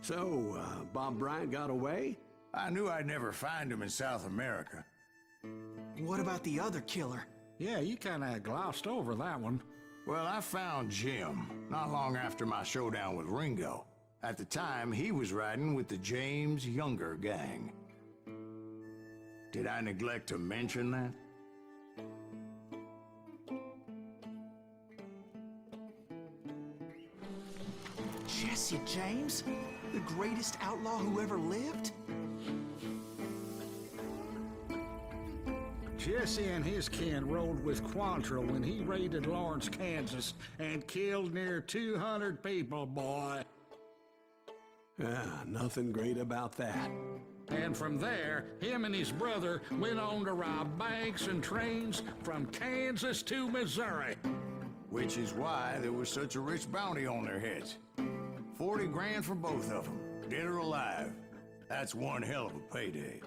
So, Bob Bryant got away? I knew I'd never find him in South America. What about the other killer? Yeah, you kinda glossed over that one. Well, I found Jim, not long after my showdown with Ringo. At the time, he was riding with the James Younger gang. Did I neglect to mention that? Jesse James? The greatest outlaw who ever lived? Jesse and his kin rode with Quantrill when he raided Lawrence, Kansas, and killed near 200 people, boy. Nothing great about that. And from there, him and his brother went on to rob banks and trains from Kansas to Missouri. Which is why there was such a rich bounty on their heads. 40 grand for both of them, dead or alive. That's one hell of a payday.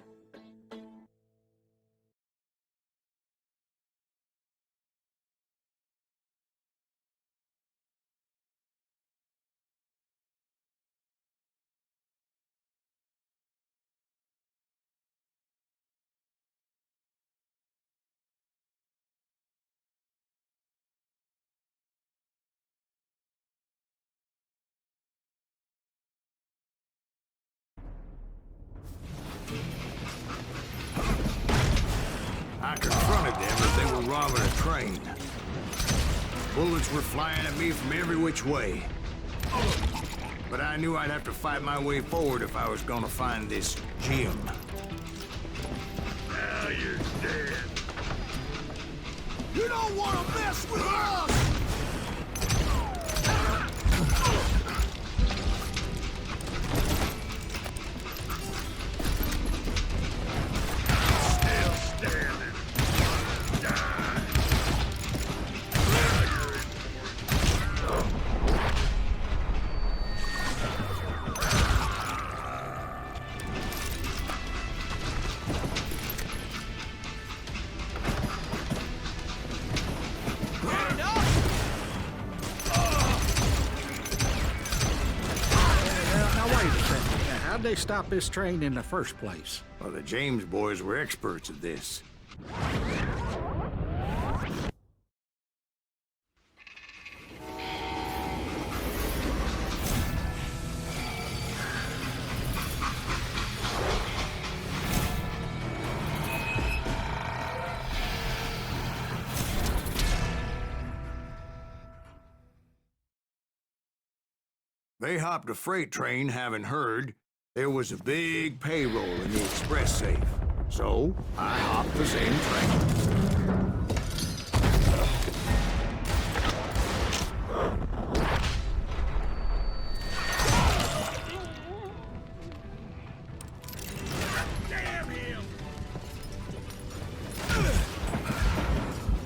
I confronted them as they were robbing a train. Bullets were flying at me from every which way. But I knew I'd have to fight my way forward if I was gonna find this Jim. Now you're dead. You don't want to mess with us! How'd they stop this train in the first place? Well, the James boys were experts at this. They hopped a freight train, having heard there was a big payroll in the express safe. So, I hopped the same train. Damn him!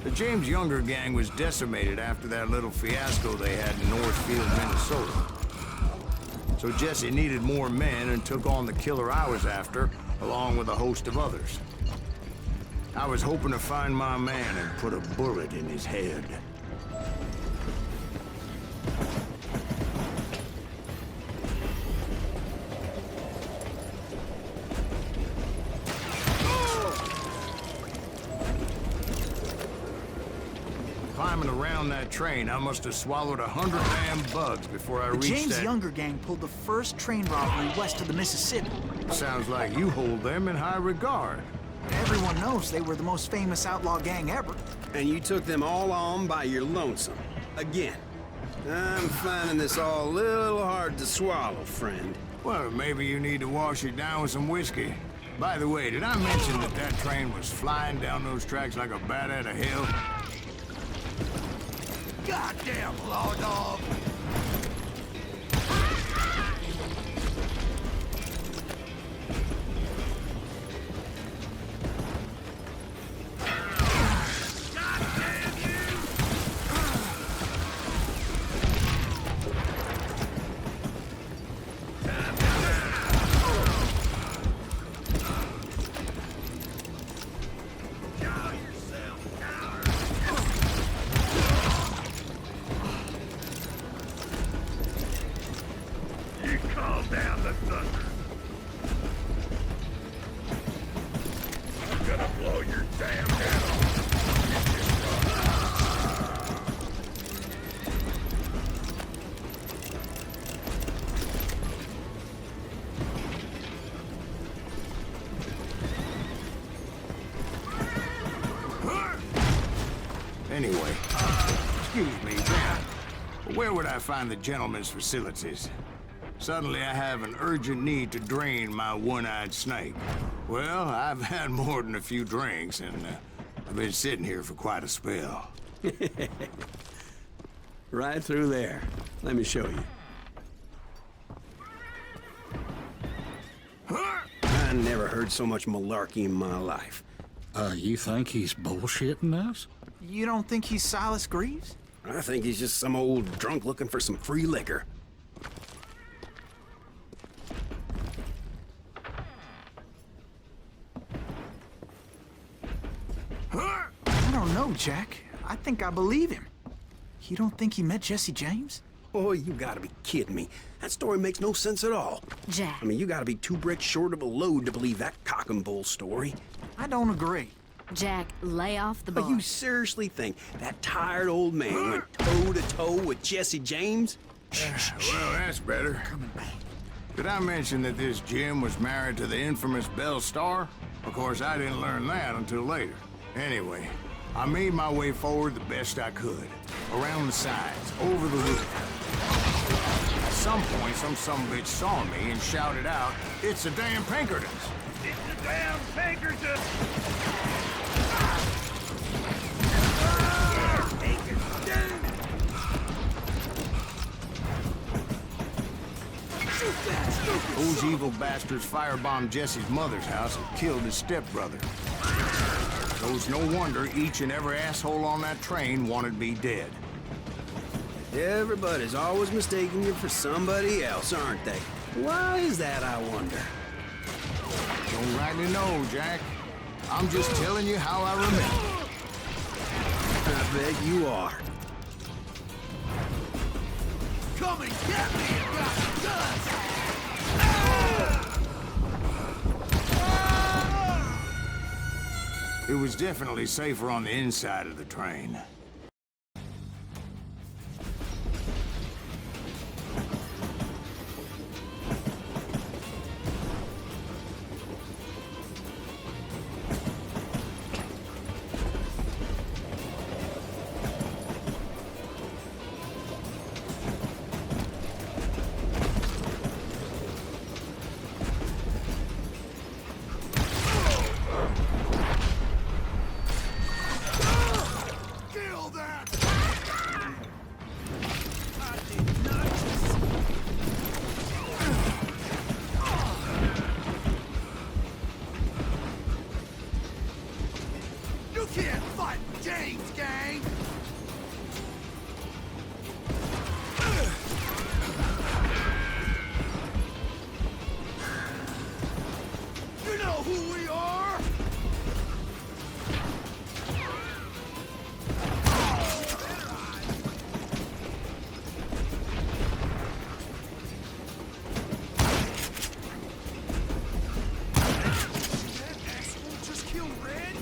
The James Younger gang was decimated after that little fiasco they had in Northfield, Minnesota. So Jesse needed more men and took on the killer I was after, along with a host of others. I was hoping to find my man and put a bullet in his head. Climbing around that train, I must have swallowed 100 damn bugs before I reached that... The James Younger gang pulled the first train robbery west of the Mississippi. Sounds like you hold them in high regard. Everyone knows they were the most famous outlaw gang ever. And you took them all on by your lonesome. Again. I'm finding this all a little hard to swallow, friend. Well, maybe you need to wash it down with some whiskey. By the way, did I mention that that train was flying down those tracks like a bat out of hell? Goddamn law dog! Call down the thunder. I'm gonna blow your damn head off. Anyway, excuse me, Jack. Where would I find the gentleman's facilities? Suddenly I have an urgent need to drain my one-eyed snake. Well, I've had more than a few drinks, and I've been sitting here for quite a spell. Right through there. Let me show you. I never heard so much malarkey in my life. You think he's bullshitting us? You don't think he's Silas Greaves? I think he's just some old drunk looking for some free liquor. I don't know, Jack. I think I believe him. You don't think he met Jesse James? Oh, you gotta be kidding me. That story makes no sense at all. Jack. I mean, you gotta be 2 bricks short of a load to believe that cock and bull story. I don't agree. Jack, lay off the But bar. you seriously think that tired old man went toe-to-toe with Jesse James? Well, that's better. Coming back. Did I mention that this Jim was married to the infamous Belle Starr? Of course, I didn't learn that until later. Anyway, I made my way forward the best I could. Around the sides, over the roof. At some point, some sumbitch saw me and shouted out, "It's the damn Pinkertons!" It's the damn Pinkerton! Those evil bastards firebombed Jesse's mother's house and killed his stepbrother. So it's no wonder each and every asshole on that train wanted me dead. Everybody's always mistaking you for somebody else, aren't they? Why is that, I wonder? Don't rightly know, Jack. I'm just telling you how I remember. I bet you are. Come and get me, you got guns! It was definitely safer on the inside of the train. Kill that! You can't fight James, gang! You know who we are? That asshole just killed Red?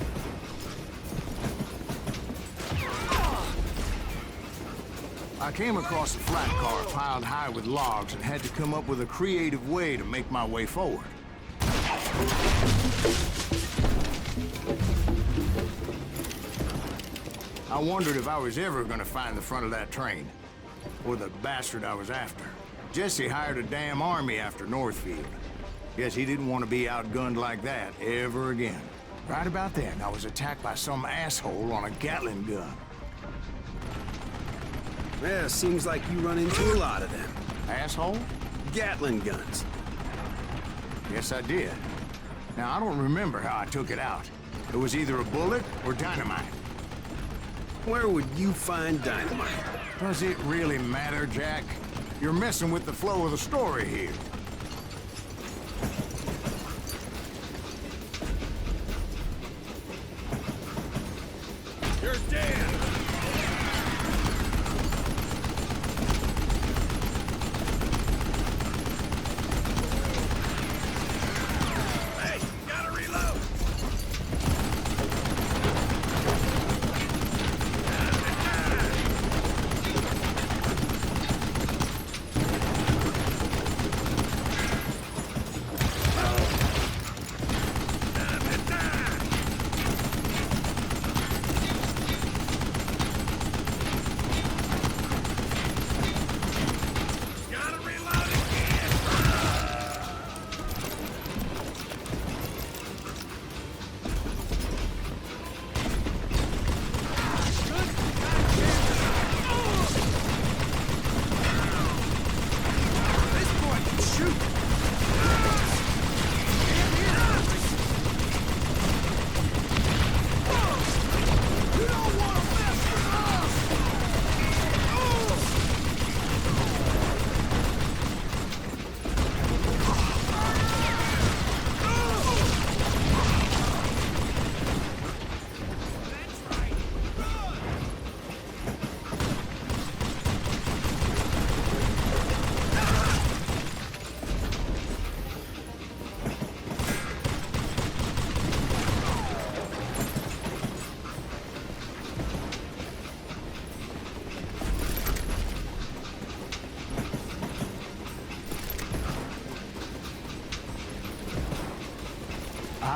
I came across a flat car piled high with logs and had to come up with a creative way to make my way forward. I wondered if I was ever gonna find the front of that train, or the bastard I was after. Jesse hired a damn army after Northfield. Guess he didn't want to be outgunned like that ever again. Right about then, I was attacked by some asshole on a Gatling gun. Yeah, seems like you run into a lot of them. Asshole? Gatling guns. Yes, I did. Now, I don't remember how I took it out. It was either a bullet or dynamite. Where would you find dynamite? Does it really matter, Jack? You're messing with the flow of the story here. You're dead!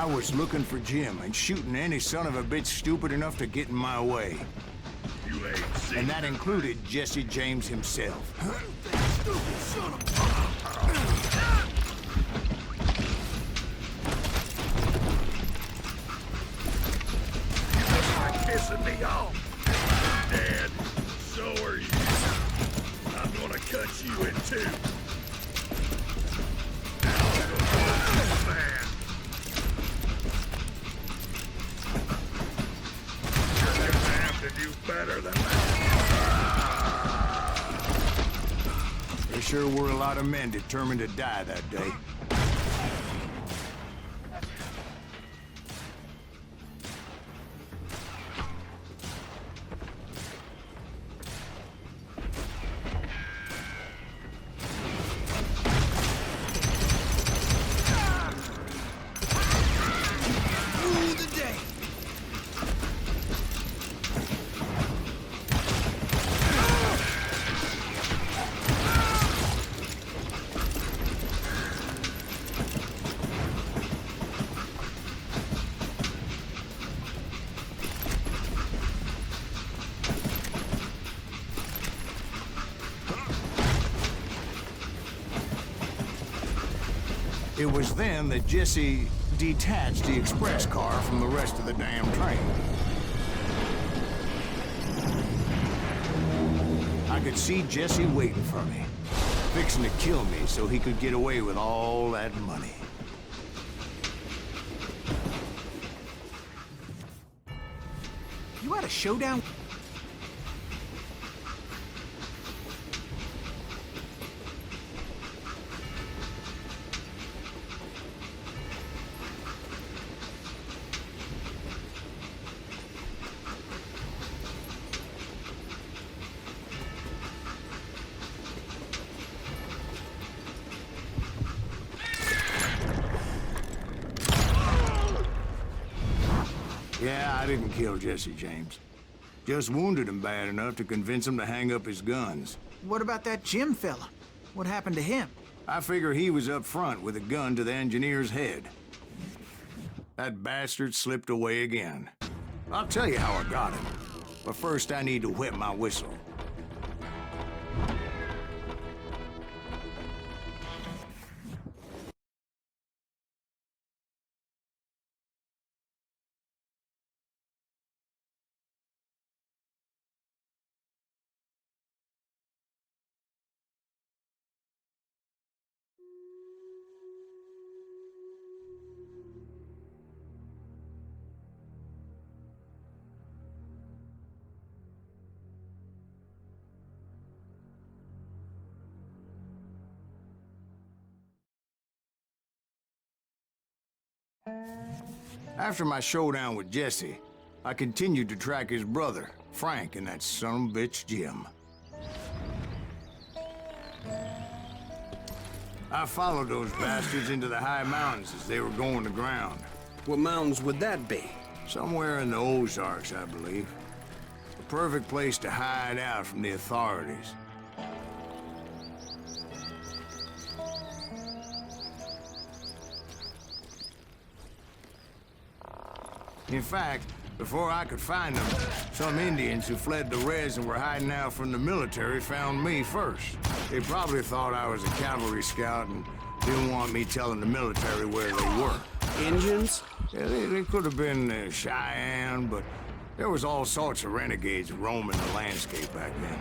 I was looking for Jim and shooting any son of a bitch stupid enough to get in my way. You ain't seen And that included Jesse James himself. Stupid son of pissing me off. Dad, so are you. I'm gonna cut you in two. Man. You're gonna have to do better than that. There sure were a lot of men determined to die that day. Rule the day. It was then that Jesse detached the express car from the rest of the damn train. I could see Jesse waiting for me, fixing to kill me so he could get away with all that money. You had a showdown? Yeah, I didn't kill Jesse James. Just wounded him bad enough to convince him to hang up his guns. What about that Jim fella? What happened to him? I figure he was up front with a gun to the engineer's head. That bastard slipped away again. I'll tell you how I got him. But first I need to wet my whistle. After my showdown with Jesse, I continued to track his brother, Frank, and that son of a bitch, Jim. I followed those bastards into the high mountains as they were going to ground. What mountains would that be? Somewhere in the Ozarks, I believe. The perfect place to hide out from the authorities. In fact, before I could find them, some Indians who fled the Reds and were hiding out from the military found me first. They probably thought I was a cavalry scout and didn't want me telling the military where they were. Indians? Yeah, they could have been Cheyenne, but there was all sorts of renegades roaming the landscape back then.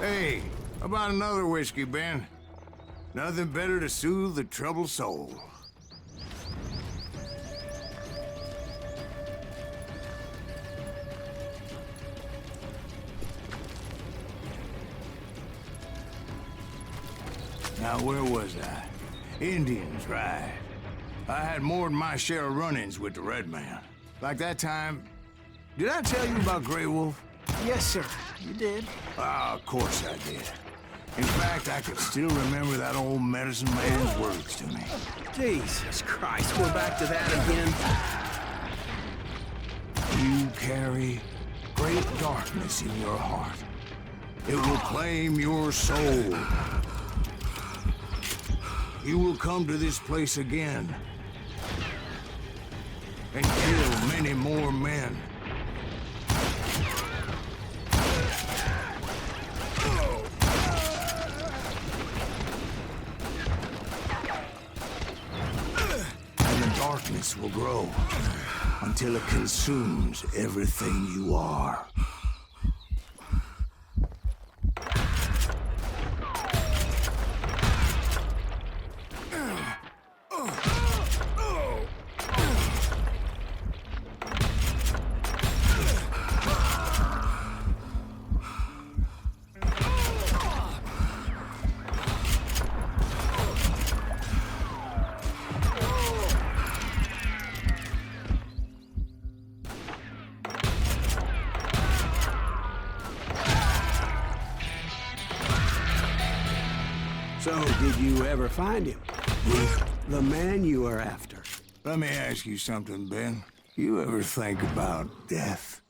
Hey, how about another whiskey, Ben? Nothing better to soothe the troubled soul. Now, where was I? Indians, right. I had more than my share of run-ins with the Red Man. Like that time... Did I tell you about Grey Wolf? Yes, sir. You did. Ah, of course I did. In fact, I can still remember that old medicine man's words to me. Jesus Christ, we're back to that again. You carry great darkness in your heart. It will claim your soul. You will come to this place again and kill many more men. And the darkness will grow until it consumes everything you are. So, did you ever find him? The man you are after? Let me ask you something, Ben. You ever think about death?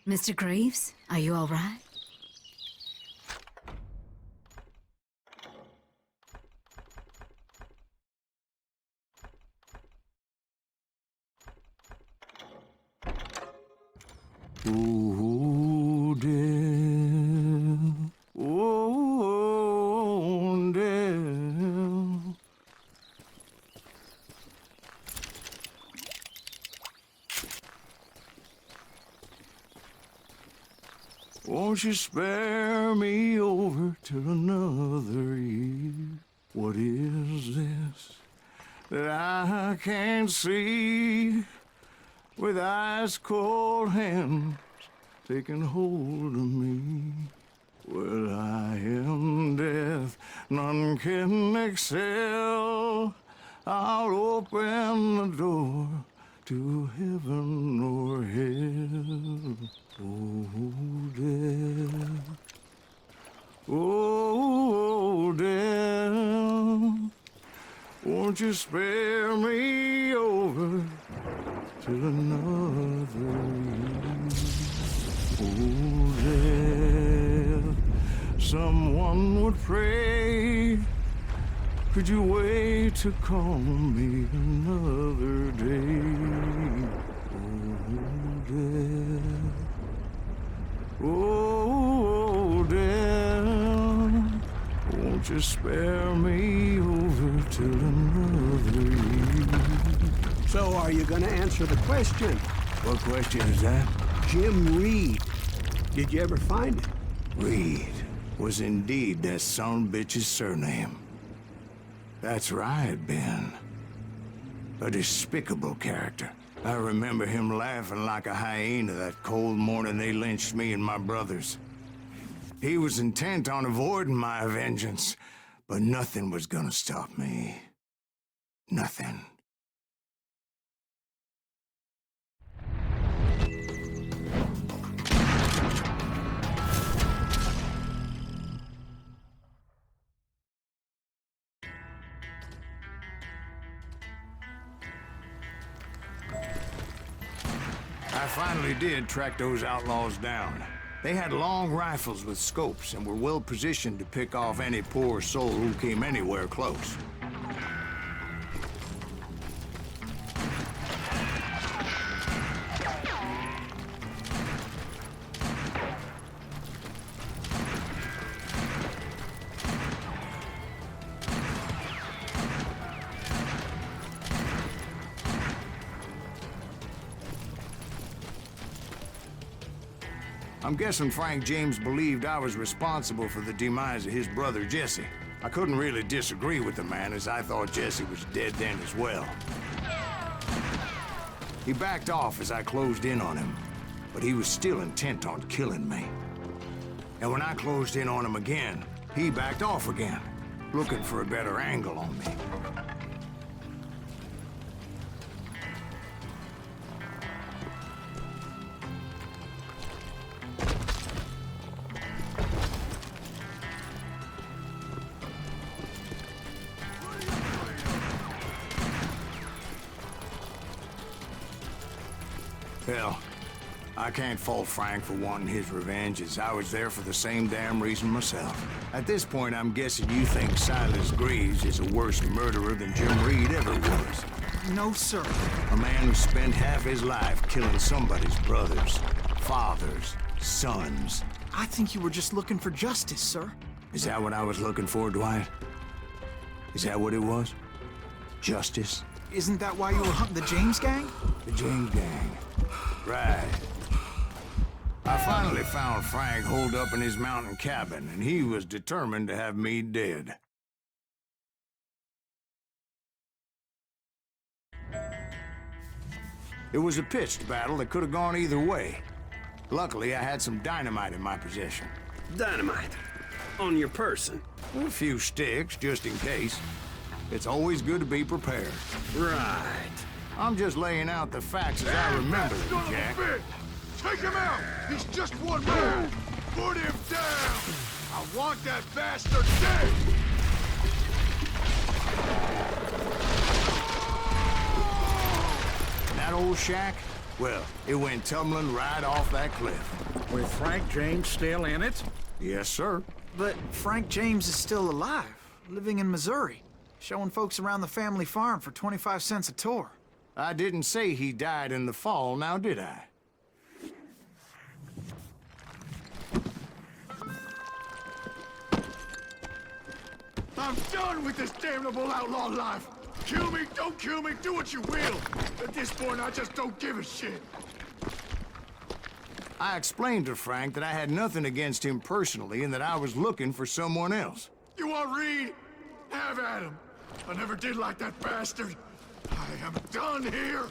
Mr. Greaves, are you all right? Ooh, death. Oh, death. Won't you spare me over till another year? What is this that I can't see with ice cold hands taking hold of me? Well, I am death, none can excel. I'll open the door to heaven or hell. Oh, death. Oh, death. Won't you spare me over till another year? Oh, death. Someone would pray. Could you wait to call me another day? Oh, death. Oh, death. Won't you spare me over till another year? So, are you gonna answer the question? What question is that? Jim Reed. Did you ever find him? Reed was indeed that son of a bitch's surname. That's right, Ben. A despicable character. I remember him laughing like a hyena that cold morning they lynched me and my brothers. He was intent on avoiding my vengeance, but nothing was gonna stop me. Nothing. I finally did track those outlaws down. They had long rifles with scopes and were well positioned to pick off any poor soul who came anywhere close. I'm guessing Frank James believed I was responsible for the demise of his brother Jesse. I couldn't really disagree with the man, as I thought Jesse was dead then as well. He backed off as I closed in on him, but he was still intent on killing me. And when I closed in on him again, he backed off again, looking for a better angle on me. Hell, I can't fault Frank for wanting his revenge, as I was there for the same damn reason myself. At this point, I'm guessing you think Silas Greaves is a worse murderer than Jim Reed ever was. No, sir. A man who spent half his life killing somebody's brothers, fathers, sons. I think you were just looking for justice, sir. Is that what I was looking for, Dwight? Is that what it was? Justice? Isn't that why you were hunting the James gang? The James gang. Right. I finally found Frank holed up in his mountain cabin, and he was determined to have me dead. It was a pitched battle that could have gone either way. Luckily, I had some dynamite in my possession. Dynamite? On your person? A few sticks, just in case. It's always good to be prepared. Right. I'm just laying out the facts as I remember them, Son of a Jack. bitch! Take him out! He's just one man! Put him down! I want that bastard dead! That old shack? Well, it went tumbling right off that cliff. With Frank James still in it? Yes, sir. But Frank James is still alive, living in Missouri, showing folks around the family farm for 25 cents a tour. I didn't say he died in the fall, now did I? I'm done with this damnable outlaw life! Kill me, don't kill me, do what you will! At this point, I just don't give a shit! I explained to Frank that I had nothing against him personally and that I was looking for someone else. You want Reed? Have at him! I never did like that bastard! I am done here!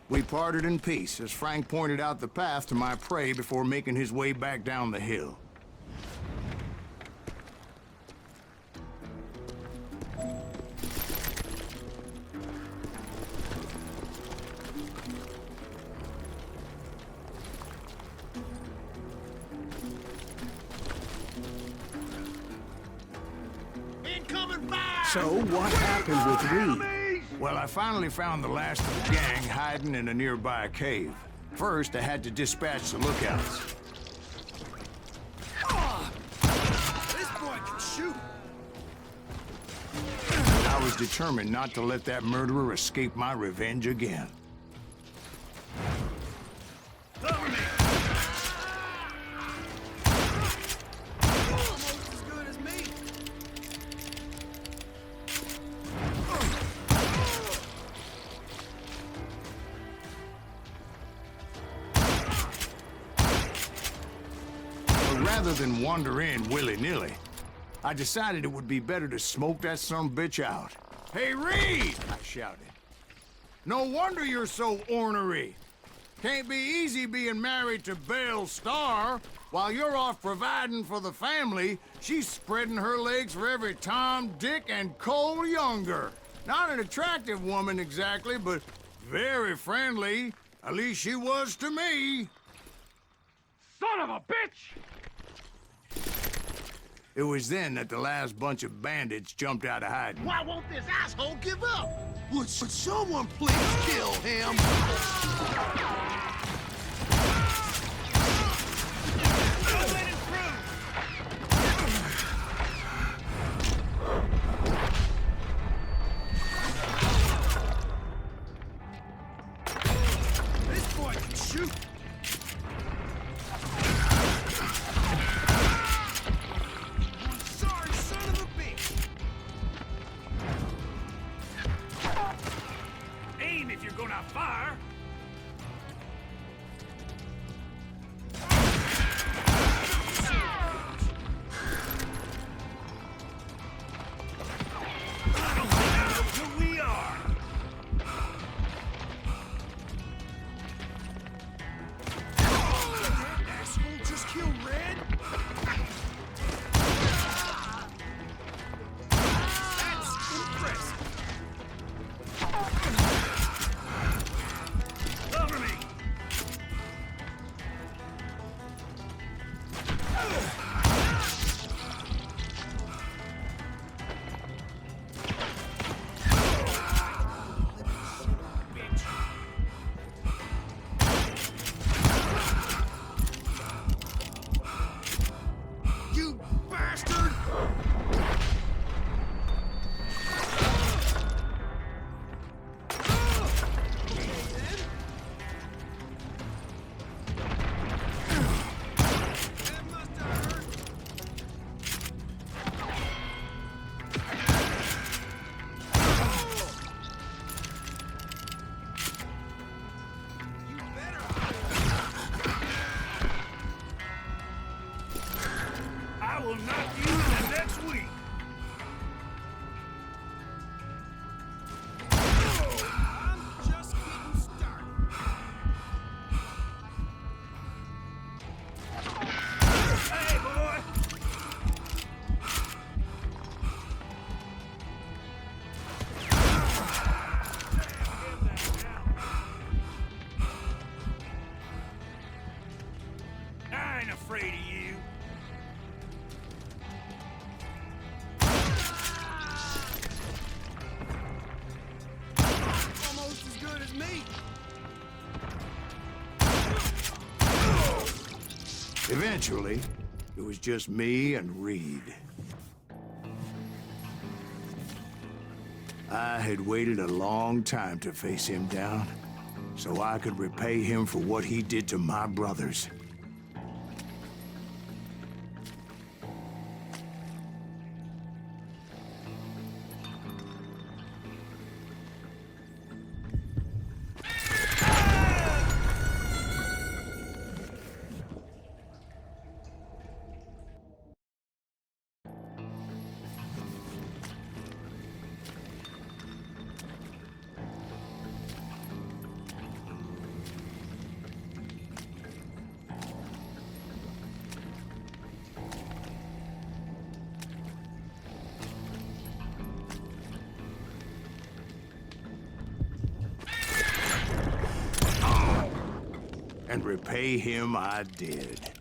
We parted in peace as Frank pointed out the path to my prey before making his way back down the hill. So what happened with Reed? Well, I finally found the last of the gang hiding in a nearby cave. First, I had to dispatch the lookouts. This boy can shoot! I was determined not to let that murderer escape my revenge again. Cover me! Almost as good as me! But rather than wander in willy-nilly, I decided it would be better to smoke that sumbitch out. "Hey, Reed!" I shouted. "No wonder you're so ornery. Can't be easy being married to Belle Starr. While you're off providing for the family, she's spreading her legs for every Tom, Dick, and Cole Younger. Not an attractive woman exactly, but very friendly. At least she was to me." Son of a bitch! It was then that the last bunch of bandits jumped out of hiding. Why won't this asshole give up? Would someone please kill him? This boy can shoot. Sorry, son of a bitch. Aim if you're gonna fire. ain't afraid of you. Almost as good as me. Eventually, it was just me and Reed. I had waited a long time to face him down, so I could repay him for what he did to my brothers. And repay him I did.